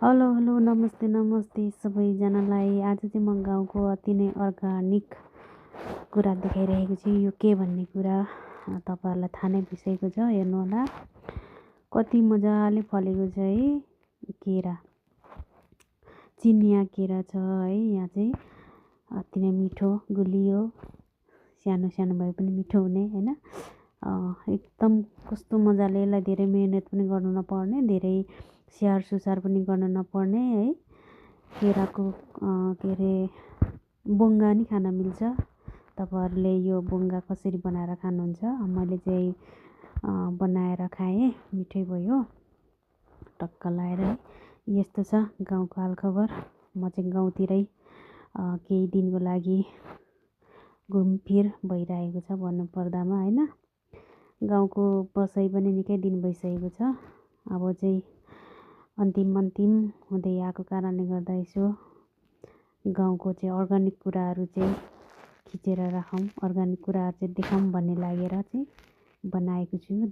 Hello hello नमस्ते नमस्ते सबैजनालाई। आज चाहिँ म गाउँको अति नै अर्गानिक कुरा देखाइरहेको छु। यो के भन्ने कुरा तपाईँहरूलाई थाहा नै भइसकेको छ। हेर्नुहोला कति मजाले फलेको छ है केरा। चिनिया केरा छ है। यहाँ चाहिँ अति नै मिठो गुलियो, सानो सानो भए पनि मिठो हुने हैन। एकदम कस्तो मजाले यसलाई धेरै मेहनत पनि गर्नु नपर्ने, धेरै स्याहार सुसार पनि गर्न नपर्ने है। केराको के अरे बोङ्गा नि खान मिल्छ। तपाईँहरूले यो बोङ्गा कसरी बनाएर खानुहुन्छ? मैले चाहिँ बनाएर खाएँ, मिठै भयो, टक्क लाएर है। यस्तो छ गाउँको हालखबर। म चाहिँ गाउँतिरै केही दिनको लागि घुमफिर भइरहेको छ भन्नुपर्दामा हैन। गाउँको बसाइ पनि निकै दिन भइसकेको छ। अब चाहिँ अन्तिम हुँदै आएको कारणले गर्दा यसो गाउँको चाहिँ अर्गानिक कुराहरू चाहिँ खिचेर राखौँ, अर्गानिक कुराहरू चाहिँ देखाउँ भन्ने लागेर चाहिँ बनाएको छु।